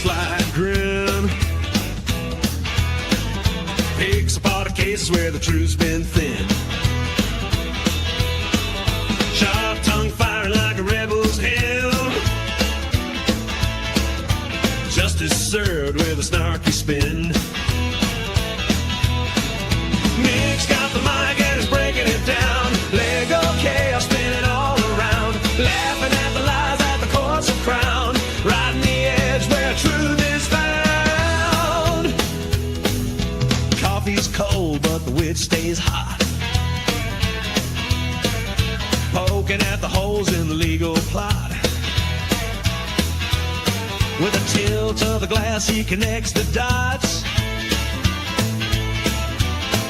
sly grin. Picks apart the cases where the truth's been thin. Sharp tongue firing like a rebel's hell. Justice served with a snarky spin. Nick's got the mic and is breaking it down. Lego chaos spinning all around. Laughing at the lies at the courts of crown. Riding the edge where truth is found. Coffee's cold but the witch stays hot. Poking at the holes in the legal plot. With a tilt of the glass he connects the dots.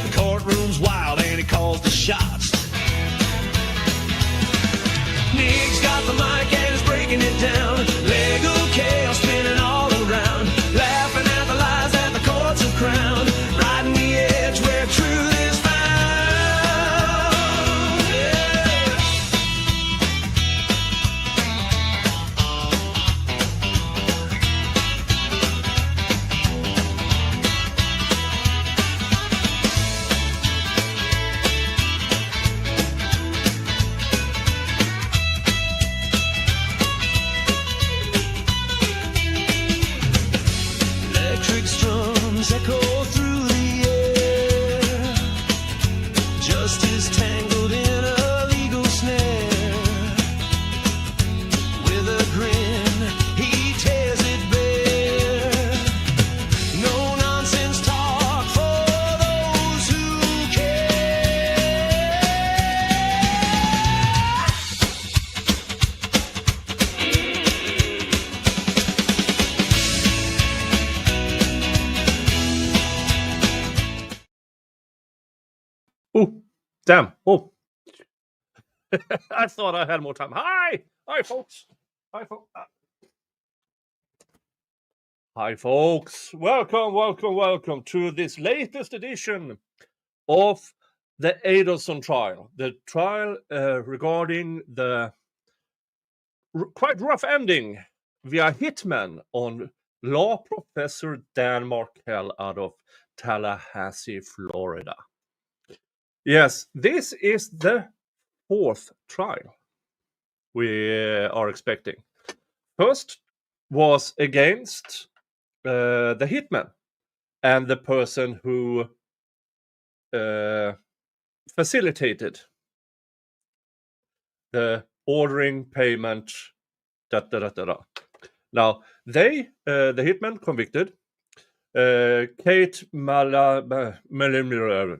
The courtroom's wild and he calls the shots. Nick's got the mic and is breaking it down. Lego chaos spinning all around. Laughing at the lies at the courts of crown. Riding the edge where truth is found. Electric strums echo through the air. Justice tangled in a legal snare. With a grin, he tears it bare. No nonsense talk for those who care. Oh, damn. Oh. I thought I had more time. Hi, folks. Hi, folks. Hi, folks. Welcome to this latest edition of the Adelson Trial. The trial regarding the quite rough ending via hitman on law professor Dan Markel out of Tallahassee, Florida. Yes, this is the fourth trial we are expecting. First was against the hitman and the person who facilitated the ordering payment. Now, the hitman convicted. Kate Malamir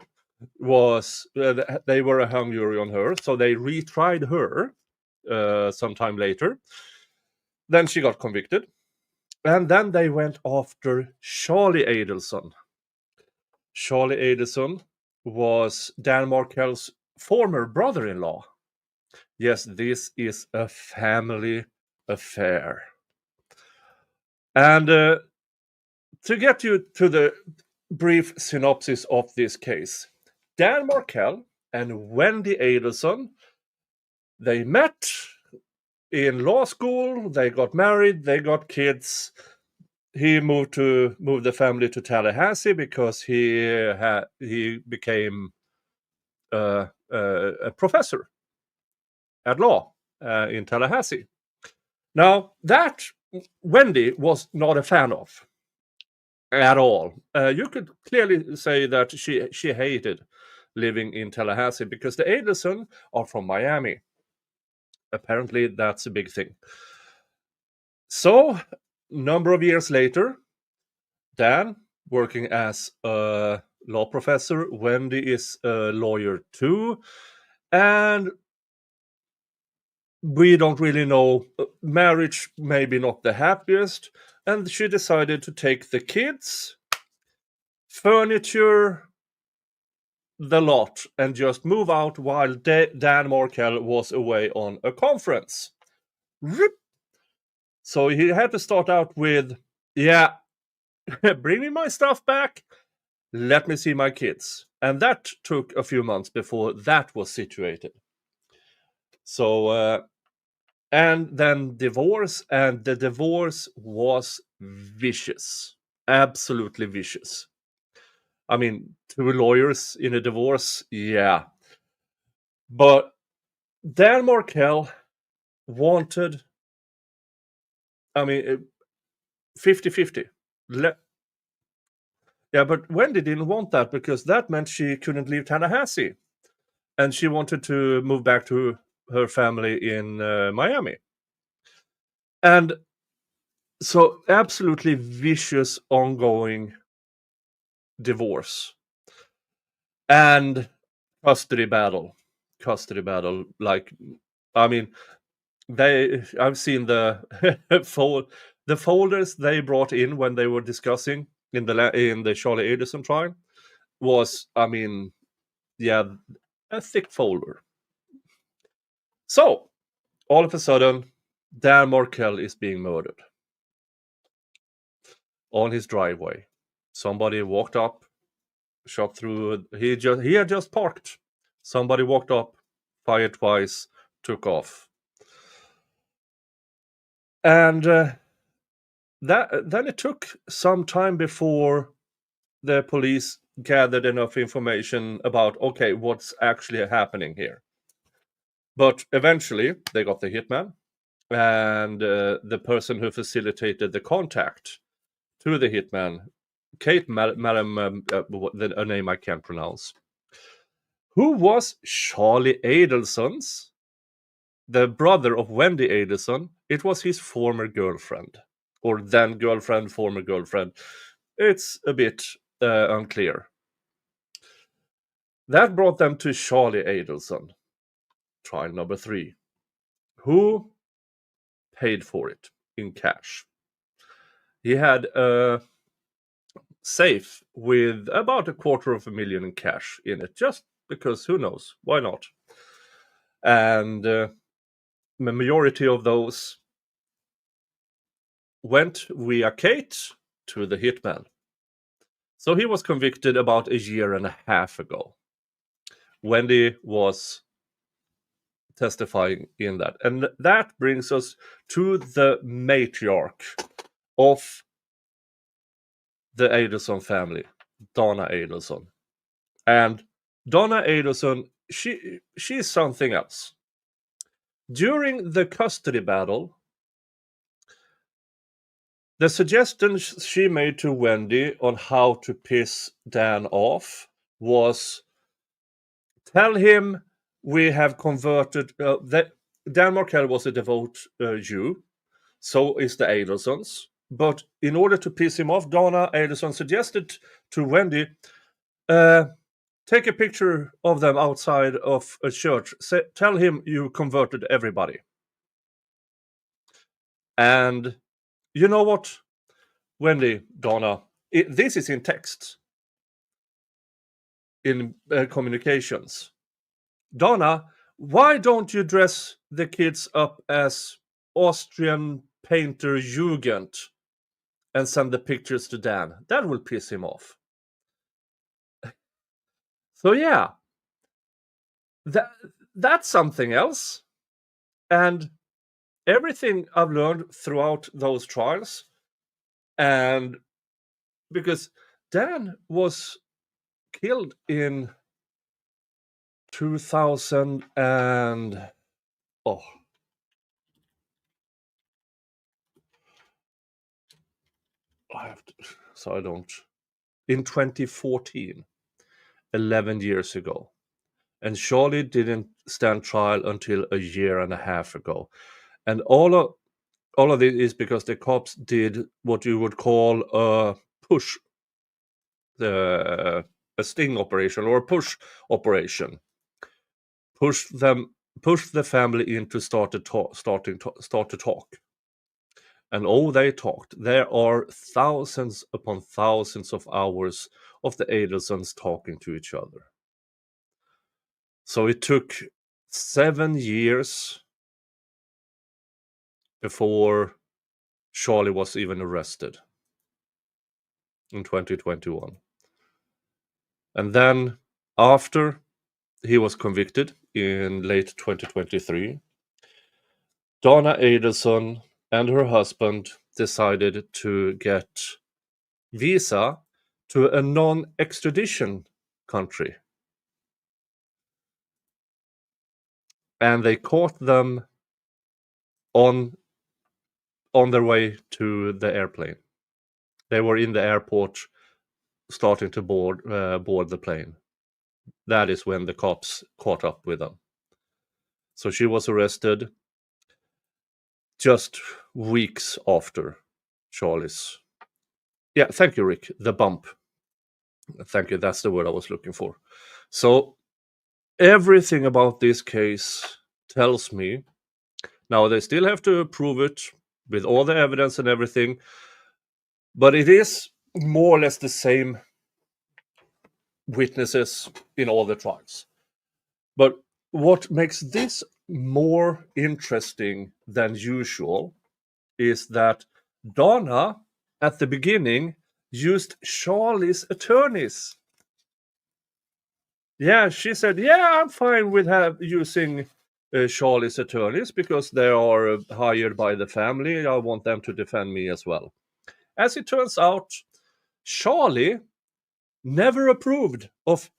was they were a hung jury on her, so they retried her sometime later. Then she got convicted, and then they went after Charlie Adelson. Charlie Adelson was Dan Markel's former brother-in-law. Yes, this is a family affair. And to get you to the brief synopsis of this case, Dan Markel and Wendy Adelson, they met in law school, they got married, they got kids. He moved the family to Tallahassee because he became a professor at law in Tallahassee. Now, that Wendy was not a fan of at all. You could clearly say that she hated living in Tallahassee because the Adelson are from Miami. Apparently, that's a big thing. So, number of years later, Dan working as a law professor, Wendy is a lawyer too, and we don't really know. Marriage maybe not the happiest, and she decided to take the kids, furniture, the lot, and just move out while Dan Markel was away on a conference. Rip. So he had to start out with, bring me my stuff back, let me see my kids. And that took a few months before that was situated. So and then divorce, and the divorce was vicious, absolutely vicious. I mean, two lawyers in a divorce, yeah. But Dan Markel wanted, I mean, 50-50. Yeah, but Wendy didn't want that because that meant she couldn't leave Tallahassee. And she wanted to move back to her family in Miami. And so, absolutely vicious, ongoing divorce and custody battle. Custody battle. Like, I mean, I've seen the the folders they brought in when they were discussing in the Charlie Adelson trial was, I mean, yeah, a thick folder. So all of a sudden, Dan Markel is being murdered on his driveway. Somebody walked up, shot through. He had just parked. Somebody walked up, fired twice, took off, and then it took some time before the police gathered enough information about, okay, what's actually happening here. But eventually, they got the hitman and the person who facilitated the contact to the hitman, Kate Madam, a name I can't pronounce, who was Charlie Adelson's, the brother of Wendy Adelson. It was his former girlfriend, or then girlfriend, former girlfriend. It's a bit unclear. That brought them to Charlie Adelson, trial number 3, who paid for it in cash. He had a safe with about $250,000 in cash in it, just because, who knows, why not? And the majority of those went via Kate to the hitman. So he was convicted about a year and a half ago. Wendy was testifying in that. And that brings us to the matriarch of the Adelson family, Donna Adelson. And Donna Adelson, she's something else. During the custody battle, the suggestions she made to Wendy on how to piss Dan off was, tell him we have converted that Dan Markel was a devout Jew, so is the Adelsons. But in order to piss him off, Donna Adelson suggested to Wendy, take a picture of them outside of a church. Tell him you converted everybody. And you know what, Wendy, Donna, this is in text, in communications. Donna, why don't you dress the kids up as Austrian painter Jugend and send the pictures to Dan? That will piss him off. So yeah, that's something else. And everything I've learned throughout those trials, and because Dan was killed in 2000 and in 2014, 11 years ago. And Charlie didn't stand trial until a year and a half ago. And all of this is because the cops did what you would call a sting operation or a push operation. Push the family in to start to talk. And they talked. There are thousands upon thousands of hours of the Adelsons talking to each other. So it took 7 years before Charlie was even arrested in 2021. And then after he was convicted in late 2023, Donna Adelson and her husband decided to get visa to a non-extradition country. And they caught them on their way to the airplane. They were in the airport starting to board the plane. That is when the cops caught up with them. So she was arrested just weeks after Charlie's. Yeah, thank you, Rick. The bump. Thank you. That's the word I was looking for. So everything about this case tells me, now they still have to prove it with all the evidence and everything, but it is more or less the same witnesses in all the trials. But what makes this more interesting than usual is that Donna, at the beginning, used Charlie's attorneys. Yeah, she said, yeah, I'm fine with using Charlie's attorneys because they are hired by the family. I want them to defend me as well. As it turns out, Charlie never approved of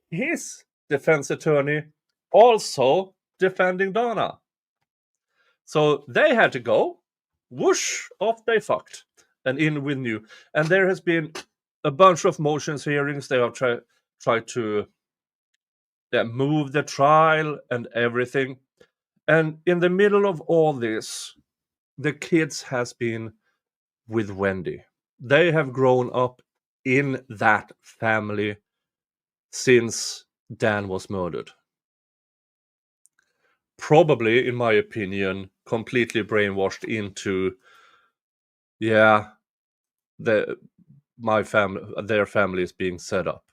his defense attorney also defending Donna. So they had to go. Whoosh, off they fucked. And in with new. And there has been a bunch of motions hearings. They have tried to move the trial and everything. And in the middle of all this, the kids has been with Wendy. They have grown up in that family since Dan was murdered. Probably, in my opinion, completely brainwashed into, their family is being set up.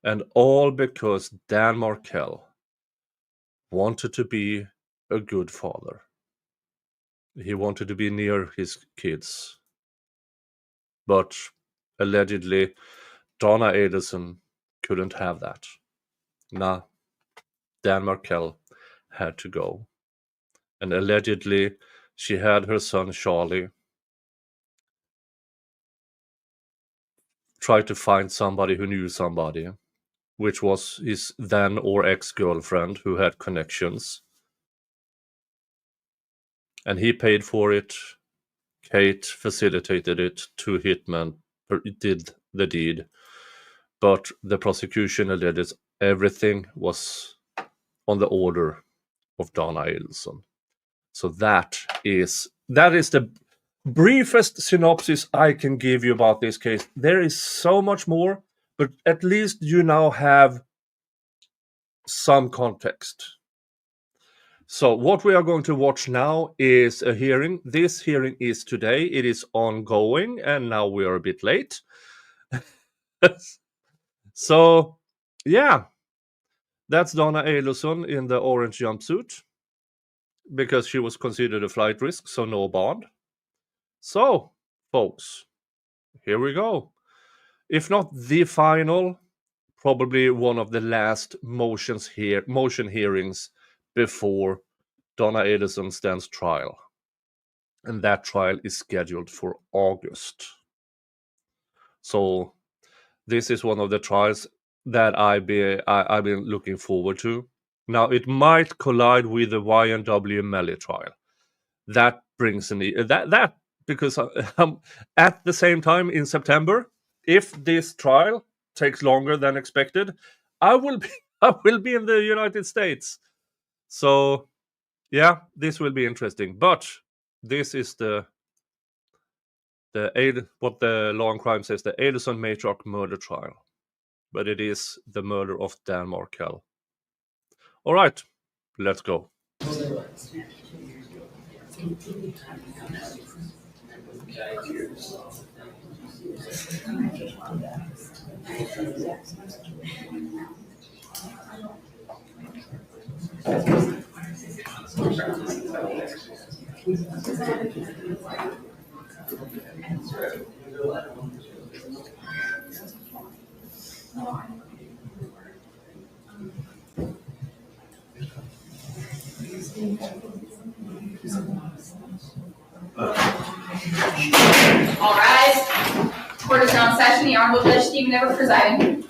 And all because Dan Markel wanted to be a good father. He wanted to be near his kids. But allegedly, Donna Adelson couldn't have that. Nah, Dan Markel had to go. And allegedly, she had her son Charlie try to find somebody who knew somebody, which was his then or ex-girlfriend who had connections. And he paid for it. Kate facilitated it. 2 hitmen did the deed. But the prosecution alleged everything was on the order of Donna Adelson. So that is the briefest synopsis I can give you about this case. There is so much more, but at least you now have some context. So what we are going to watch now is a hearing. This hearing is today. It is ongoing, and now we are a bit late. So, yeah, that's Donna Adelson in the orange jumpsuit because she was considered a flight risk, so no bond. So, folks, here we go. If not the final, probably one of the last motion hearings before Donna Adelson stands trial. And that trial is scheduled for August. So this is one of the trials that I've been looking forward to. Now, it might collide with the Y&W Melly trial. That brings that because at the same time in September, if this trial takes longer than expected, I will be in the United States. So, yeah, this will be interesting. But this is what the law and crime says, the Adelson matriarch murder trial. But it is the murder of Dan Markel. All right, let's go. All rise. Court is now in session. The Honorable Judge Stephen Never presiding.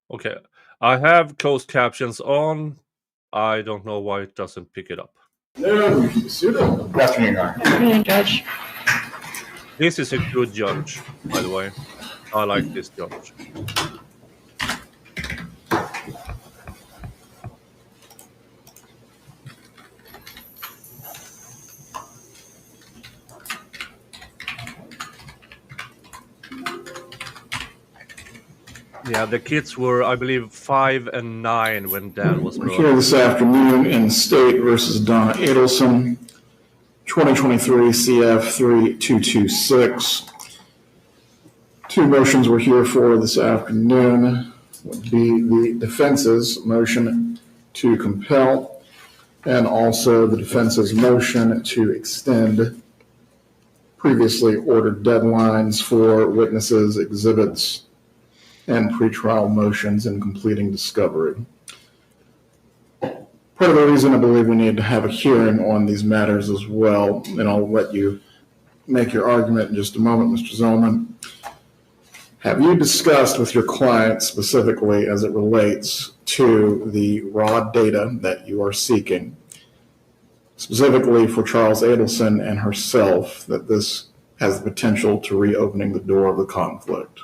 Okay, I have closed captions on. I don't know why it doesn't pick it up. No, suno. Good afternoon, Your Honor. Good afternoon, Judge. This is a good judge, by the way. I like this judge. Yeah, the kids were, I believe, 5 and 9 when Dan was We're murdered. here this afternoon in State versus Donna Adelson, 2023 CF 3226. Two motions we're here for this afternoon would be the defense's motion to compel and also the defense's motion to extend previously ordered deadlines for witnesses, exhibits, and pretrial motions in completing discovery. Part of the reason I believe we need to have a hearing on these matters as well, and I'll let you make your argument in just a moment, Mr. Zellman. Have you discussed with your client specifically as it relates to the raw data that you are seeking, specifically for Charles Adelson and herself, that this has the potential to reopening the door of the conflict?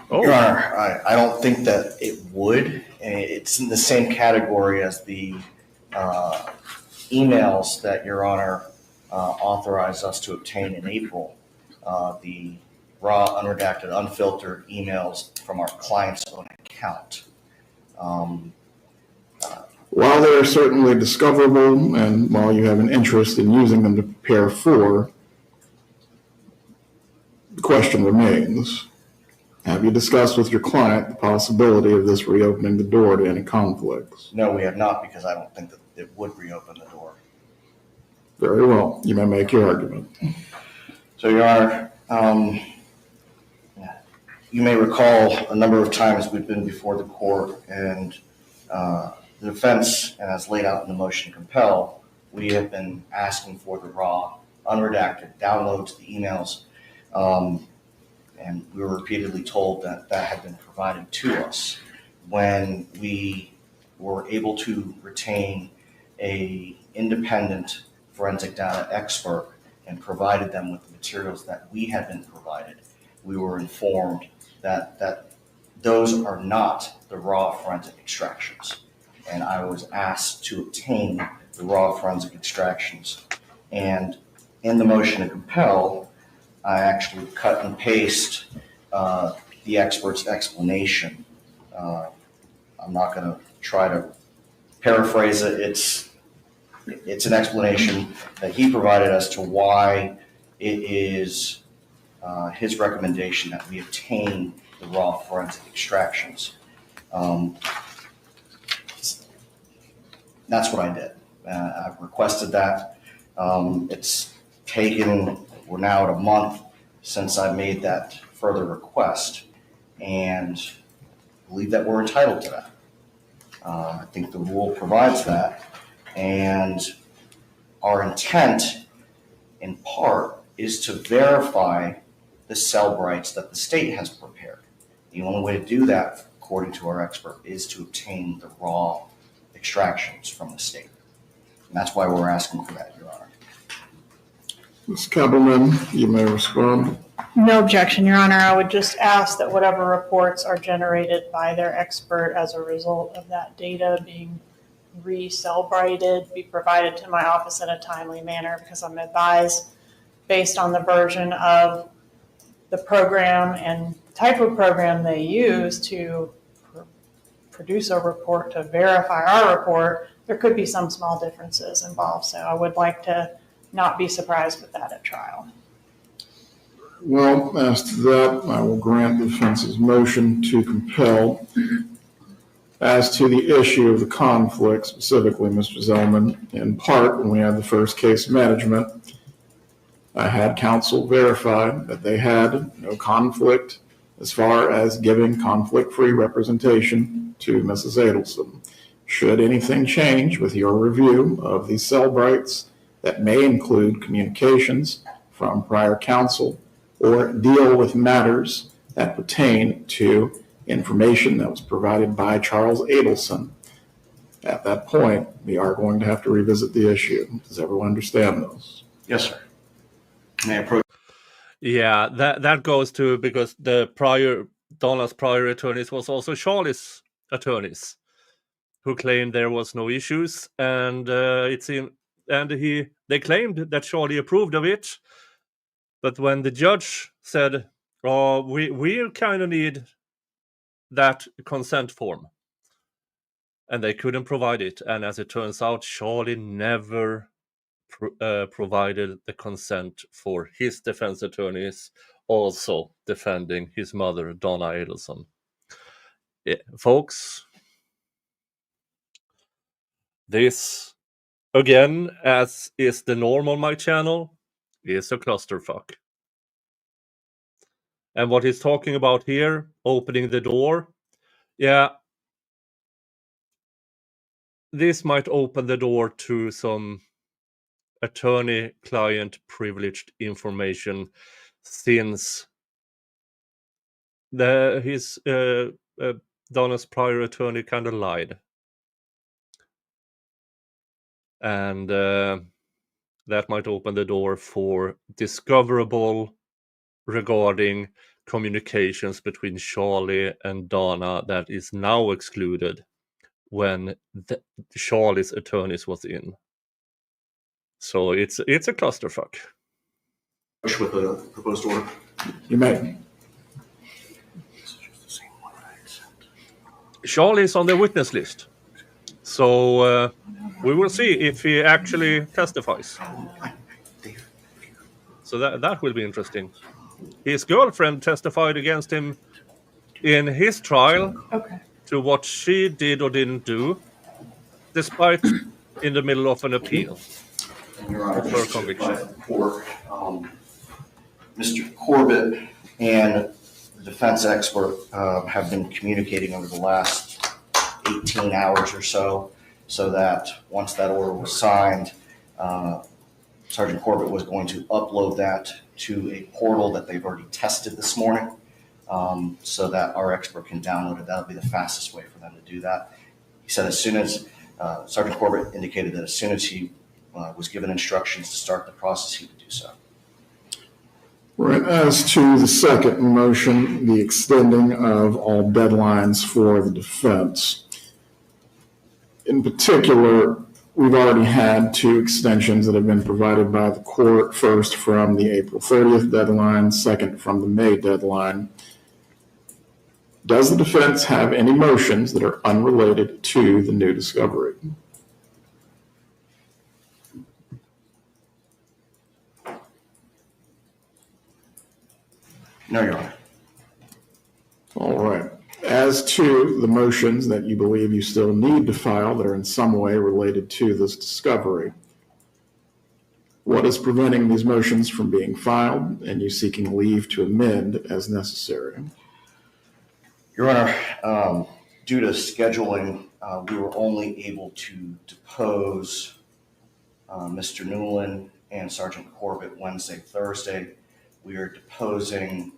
Oh. Your Honor, I don't think that it would. It's in the same category as the emails that Your Honor authorized us to obtain in April. The raw, unredacted, unfiltered emails from our client's own account. While they are certainly discoverable and while you have an interest in using them to prepare for, the question remains, have you discussed with your client the possibility of this reopening the door to any conflicts? No, we have not, because I don't think that it would reopen the door. Very well. You may make your argument. So, Your Honor, you may recall a number of times we've been before the court and the defense, and as laid out in the motion to compel, we have been asking for the raw, unredacted downloads, the emails, and we were repeatedly told that that had been provided to us. When we were able to retain an independent forensic data expert and provided them with the materials that we had been provided, we were informed that those are not the raw forensic extractions. And I was asked to obtain the raw forensic extractions. And in the motion to compel, I actually cut and paste the expert's explanation. I'm not going to try to paraphrase it. It's an explanation that he provided as to why it is his recommendation that we obtain the raw forensic extractions. That's what I did. I've requested that. It's taken, we're now at a month since I made that further request, and I believe that we're entitled to that. I think the rule provides that, and our intent, in part, is to verify the cell brights that the state has prepared. The only way to do that, according to our expert, is to obtain the raw extractions from the state. And that's why we're asking for that, Your Honor. Ms. Kappelman, you may respond. No objection, Your Honor. I would just ask that whatever reports are generated by their expert as a result of that data being re-cell-brighted be provided to my office in a timely manner, because I'm advised, based on the version of the program and type of program they use to produce a report to verify our report, there could be some small differences involved. So I would like to not be surprised with that at trial. Well, as to that, I will grant the defense's motion to compel. As to the issue of the conflict, specifically, Mr. Zellman, in part, when we had the first case management, I had counsel verify that they had no conflict as far as giving conflict-free representation to Mrs. Adelson. Should anything change with your review of these Cellbrites that may include communications from prior counsel or deal with matters that pertain to information that was provided by Charles Adelson, at that point, we are going to have to revisit the issue. Does everyone understand those? Yes, sir. May I approach? Yeah, that goes to because Donna's prior attorneys was also Charlie's attorneys, who claimed there was no issues, and they claimed that Charlie approved of it, but when the judge said, "Oh, we kind of need that consent form," and they couldn't provide it, and as it turns out, Charlie never provided the consent for his defense attorneys also defending his mother, Donna Adelson. Yeah, folks, this, again, as is the norm on my channel, is a clusterfuck. And what he's talking about here, opening the door, yeah, this might open the door to some attorney-client privileged information, since his Donna's prior attorney kind of lied. And that might open the door for discoverable regarding communications between Charlie and Donna that is now excluded when Charlie's attorneys was in. So it's a clusterfuck. With the proposed order. You may. Charlie is on the witness list. So we will see if he actually testifies. So that will be interesting. His girlfriend testified against him in his trial to what she did or didn't do, despite in the middle of an appeal. Your Honor, For conviction. Mr. Corbett and the defense expert have been communicating over the last 18 hours or so that once that order was signed, Sergeant Corbett was going to upload that to a portal that they've already tested this morning, so that our expert can download it. That'll be the fastest way for them to do that. He said as soon as Sergeant Corbett indicated that as soon as he was given instructions to start the process, he would do so. Right. As to the second motion, the extending of all deadlines for the defense. In particular, we've already had 2 extensions that have been provided by the court, first from the April 30th deadline, second from the May deadline. Does the defense have any motions that are unrelated to the new discovery? No, Your Honor. All right. As to the motions that you believe you still need to file that are in some way related to this discovery, what is preventing these motions from being filed and you seeking leave to amend as necessary? Your Honor, due to scheduling, we were only able to depose Mr. Newland and Sergeant Corbett Wednesday, Thursday. We are deposing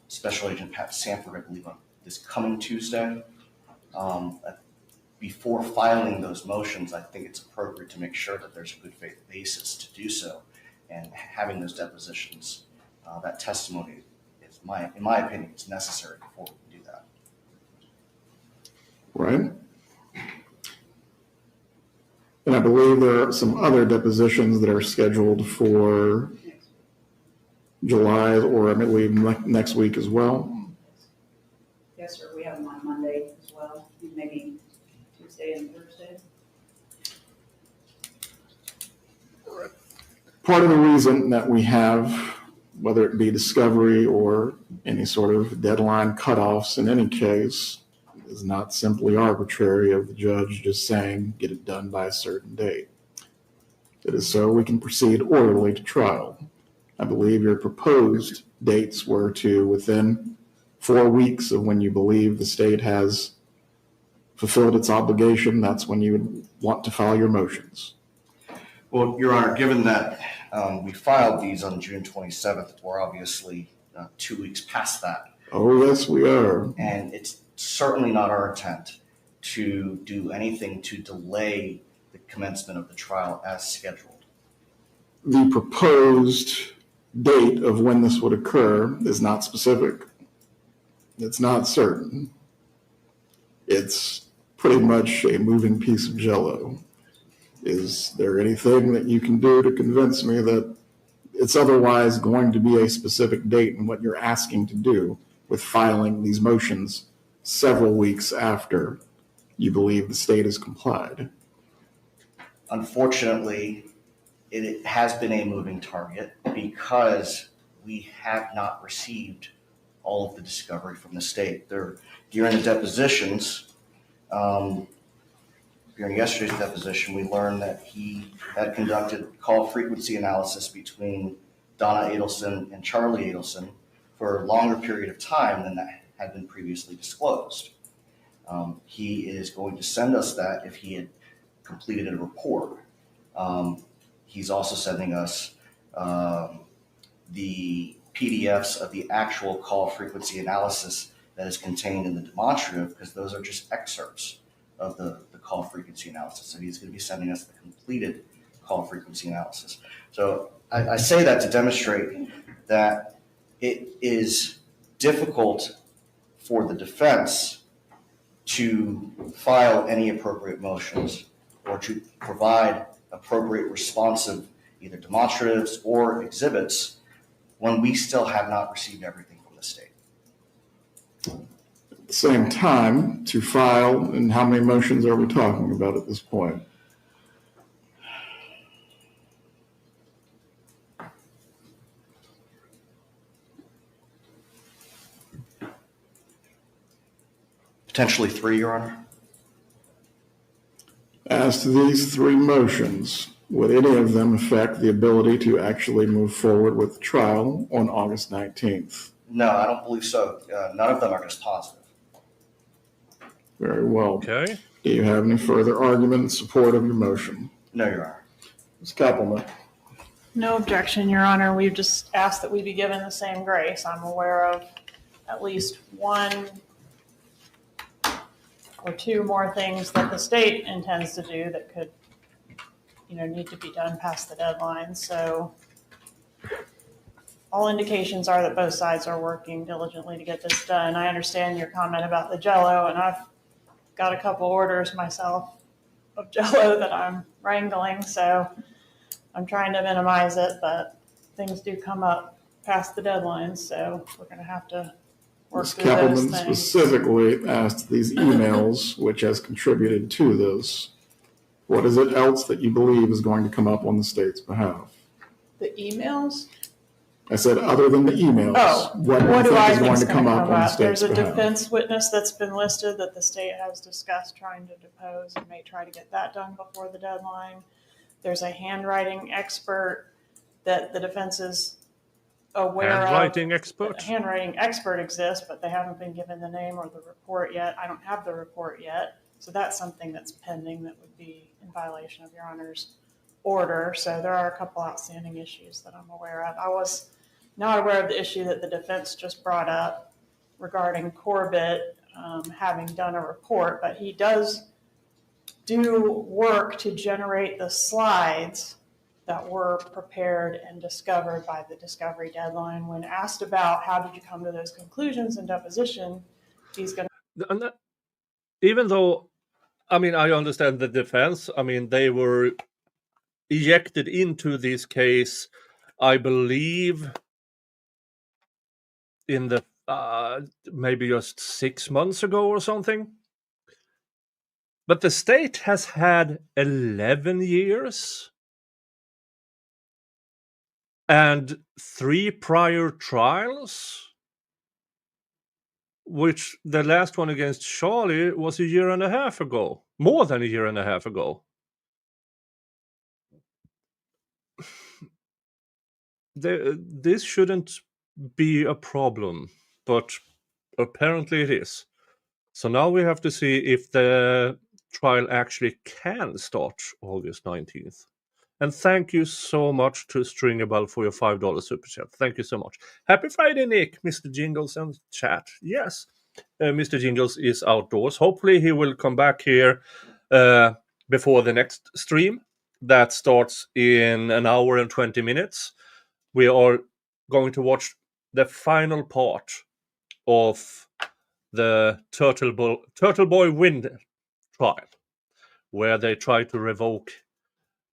Special Agent Pat Sanford, I believe, on this coming Tuesday. Before filing those motions, I think it's appropriate to make sure that there's a good faith basis to do so. And having those depositions, that testimony is, in my opinion, is necessary before we can do that. Right. And I believe there are some other depositions that are scheduled for July or I believe next week as well. Yes, sir. We have them on Monday as well, and maybe Tuesday and Thursday. Part of the reason that we have, whether it be discovery or any sort of deadline cutoffs in any case, is not simply arbitrary of the judge just saying, get it done by a certain date. It is so we can proceed orderly to trial. I believe your proposed dates were to within 4 weeks of when you believe the state has fulfilled its obligation, that's when you would want to file your motions. Well, Your Honor, given that we filed these on June 27th, we're obviously 2 weeks past that. Oh, yes, we are. And it's certainly not our intent to do anything to delay the commencement of the trial as scheduled. The proposed date of when this would occur is not specific. It's not certain. It's pretty much a moving piece of jello. Is there anything that you can do to convince me that it's otherwise going to be a specific date in what you're asking to do with filing these motions several weeks after you believe the state has complied? Unfortunately, it has been a moving target because we have not received all of the discovery from the state. During the depositions, during yesterday's deposition, we learned that he had conducted call frequency analysis between Donna Adelson and Charlie Adelson for a longer period of time than that had been previously disclosed. He is going to send us that if he had completed a report. He's also sending us the PDFs of the actual call frequency analysis that is contained in the demonstrative, because those are just excerpts of the call frequency analysis. So he's going to be sending us the completed call frequency analysis. So I say that to demonstrate that it is difficult for the defense to file any appropriate motions or to provide appropriate responsive either demonstratives or exhibits when we still have not received everything from the state. At the same time, to file, and how many motions are we talking about at this point? Potentially 3, Your Honor. As to these 3 motions, would any of them affect the ability to actually move forward with the trial on August 19th? No, I don't believe so. None of them are just positive. Very well. Okay. Do you have any further argument in support of your motion? No, Your Honor. Ms. Kappelman. No objection, Your Honor. We've just asked that we be given the same grace. I'm aware of at least 1 or 2 more things that the state intends to do that could, need to be done past the deadline. So all indications are that both sides are working diligently to get this done. I understand your comment about the Jell-O, and I've got a couple orders myself of Jell-O that I'm wrangling, so I'm trying to minimize it, but things do come up past the deadline, so we're going to have to work Ms. through those Kappelman things. specifically asked these emails, which has contributed to this. What is it else that you believe is going to come up on the state's behalf? The emails? I said, other than the emails, Oh, what do you what do think I is think going is to going come to up come on the up? state's There's a behalf? defense witness that's been listed that the state has discussed trying to depose and may try to get that done before the deadline. There's a handwriting expert that the defense is aware of. Handwriting expert? A handwriting expert exists, but they haven't been given the name or the report yet. I don't have the report yet. So that's something that's pending that would be in violation of Your Honor's order. So there are a couple outstanding issues that I'm aware of. I was not aware of the issue that the defense just brought up regarding Corbett having done a report, but he does do work to generate the slides that were prepared and discovered by the discovery deadline. When asked about how did you come to those conclusions in deposition, he's going to... Even though, I understand the defense. They were ejected into this case, I believe, in the maybe just 6 months ago or something. But the state has had 11 years and 3 prior trials, which the last one against Charlie was 1.5 years ago, more than 1.5 years ago. This shouldn't be a problem, but apparently it is. So now we have to see if the trial actually can start August 19th. And thank you so much to Stringerbell for your $5 super chat. Thank you so much. Happy Friday, Nick, Mr. Jingles and chat. Yes, Mr. Jingles is outdoors. Hopefully he will come back here before the next stream that starts in an hour and 20 minutes. We are going to watch the final part of the Turtle Boy Wind trial, where they try to revoke,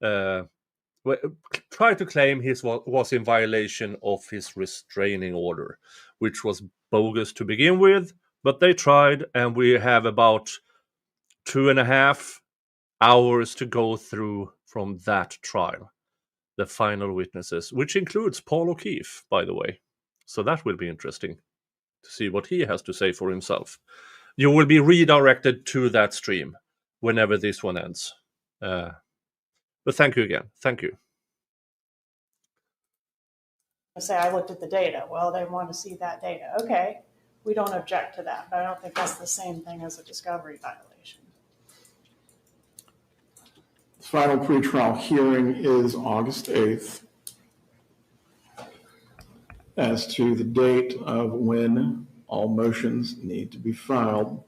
try to claim he was in violation of his restraining order, which was bogus to begin with, but they tried, and we have about 2.5 hours to go through from that trial. The final witnesses, which includes Paul O'Keefe, by the way. So that will be interesting to see what he has to say for himself. You will be redirected to that stream whenever this one ends. But thank you again. Thank you. Say, I looked at the data. Well, they want to see that data. Okay, we don't object to that, but I don't think that's the same thing as a discovery violation. The final pretrial hearing is August 8th. As to the date of when all motions need to be filed,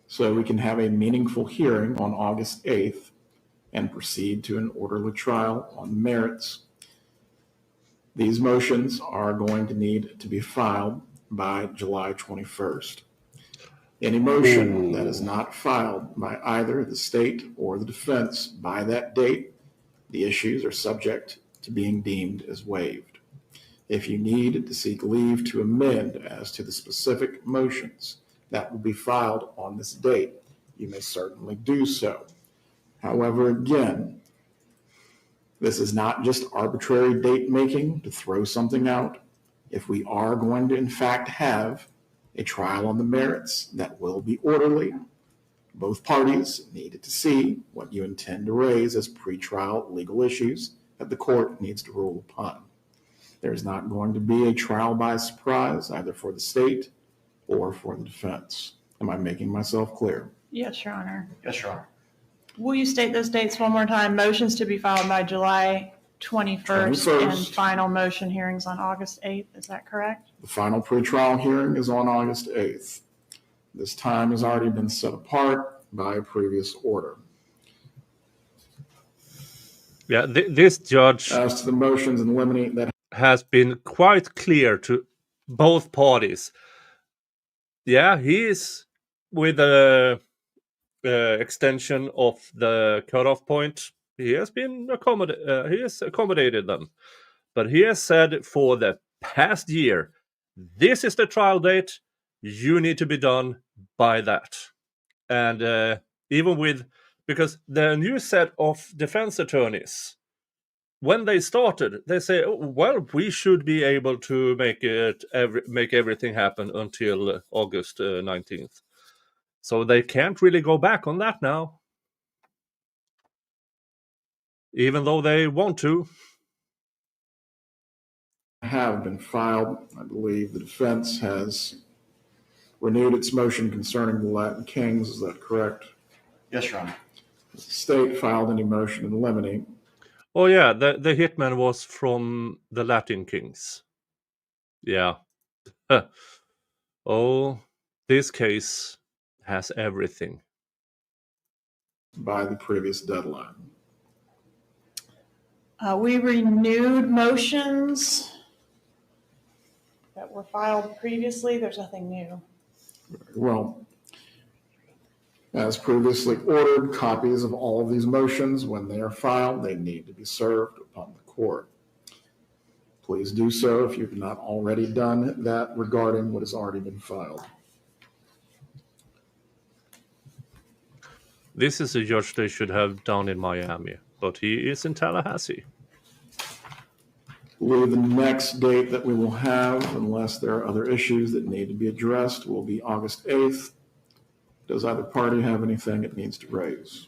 so we can have a meaningful hearing on August 8th and proceed to an orderly trial on merits. These motions are going to need to be filed by July 21st. Any motion that is not filed by either the state or the defense by that date, the issues are subject to being deemed as waived. If you need to seek leave to amend as to the specific motions that will be filed on this date, you may certainly do so. However, again, this is not just arbitrary date making to throw something out. If we are going to in fact have a trial on the merits that will be orderly, both parties needed to see what you intend to raise as pretrial legal issues that the court needs to rule upon. There's not going to be a trial by surprise, either for the state or for the defense. Am I making myself clear? Yes, Your Honor. Yes, Your Honor. Will you state those dates one more time? Motions to be filed by July 21st and final motion hearings on August 8th. Is that correct? The final pretrial hearing is on August 8th. This time has already been set apart by a previous order. Yeah, this judge As to the motions in limine that has been quite clear to both parties. Yeah, he is with the extension of the cutoff point. He has been accommodated them, but he has said for the past year, this is the trial date. You need to be done by that, and even with because the new set of defense attorneys, when they started, they say, oh, well, we should be able to make everything happen until August 19th. So they can't really go back on that now, even though they want to. have been filed, I believe the defense has renewed its motion concerning the Latin Kings. Is that correct? Yes, Your Honor. Has the state filed any motion in limine? Oh yeah, the hitman was from the Latin Kings. Yeah. Oh, this case has everything. By the previous deadline. We renewed motions that were filed previously. There's nothing new. Well, as previously ordered, copies of all of these motions, when they are filed, they need to be served upon the court. Please do so if you've not already done that regarding what has already been filed. This is a judge they should have down in Miami, but he is in Tallahassee. I believe the next date that we will have, unless there are other issues that need to be addressed, will be August 8th. Does either party have anything it needs to raise?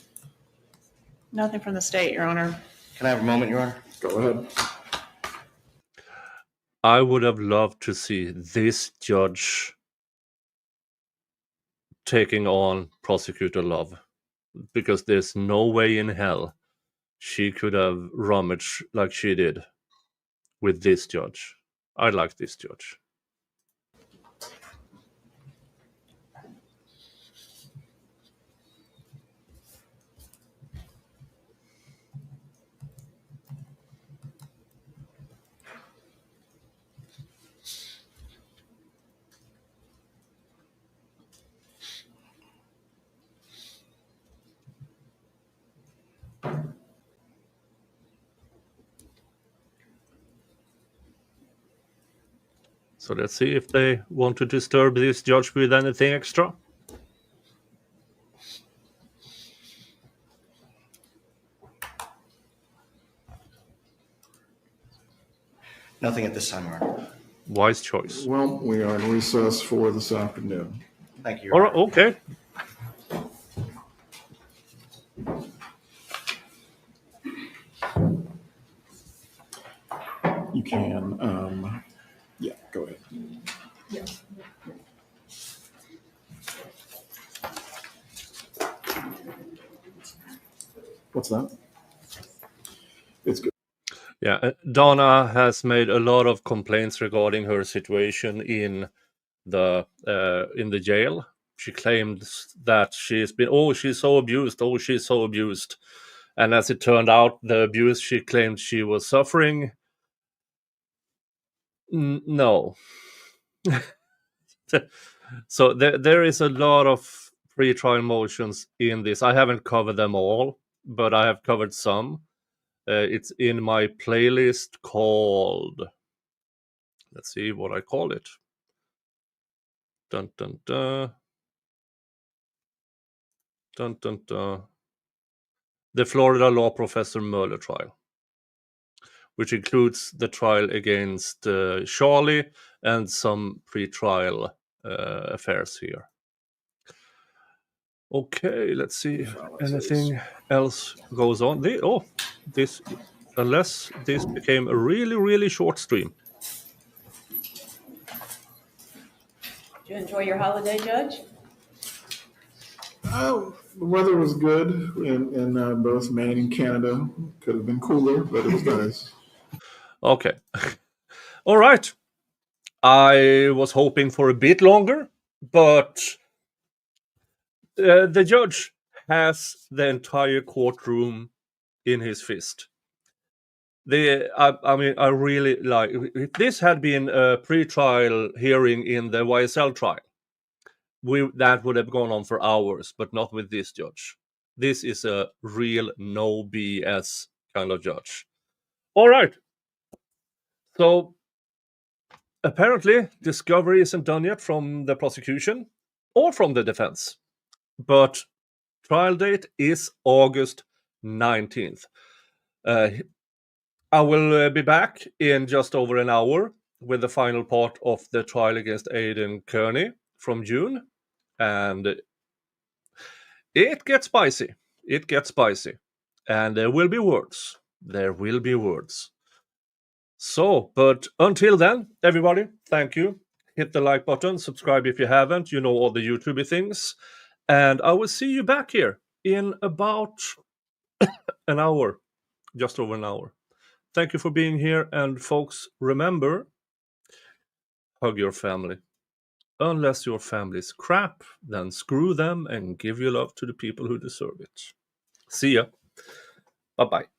Nothing from the state, Your Honor. Can I have a moment, Your Honor? Go ahead. I would have loved to see this judge taking on prosecutor Love, because there's no way in hell she could have rummaged like she did with this judge. I like this judge. So let's see if they want to disturb this judge with anything extra. Nothing at this time, Your Honor. Wise choice. Well, we are in recess for this afternoon. Thank you, All Your right, Honor. okay. You can, yeah, go ahead. What's that? It's good. Yeah, Donna has made a lot of complaints regarding her situation in the jail. She claims that she's so abused. And as it turned out, the abuse she claimed she was suffering, no. So there is a lot of pre-trial motions in this. I haven't covered them all, but I have covered some. It's in my playlist called, let's see what I call it. Dun dun dun. Dun dun dun. The Florida Law Professor Mueller trial, which includes the trial against Charlie and some pre-trial affairs here. Okay, let's see if anything else goes on. Unless this became a really, really short stream. Did you enjoy your holiday, Judge? The weather was good in both Maine and Canada. Could have been cooler, but it was nice. Okay. All right. I was hoping for a bit longer, but the judge has the entire courtroom in his fist. I really like, if this had been a pre-trial hearing in the YSL trial, that would have gone on for hours, but not with this judge. This is a real no BS kind of judge. All right. So apparently discovery isn't done yet from the prosecution or from the defense, but trial date is August 19th. I will be back in just over an hour with the final part of the trial against Aidan Kearney from June. And it gets spicy. It gets spicy. And there will be words. There will be words. So, but until then, everybody, thank you. Hit the like button, subscribe if you haven't. You know all the YouTube things. And I will see you back here in about an hour. Just over an hour. Thank you for being here. And folks, remember, hug your family. Unless your family's crap, then screw them and give your love to the people who deserve it. See ya. Bye-bye.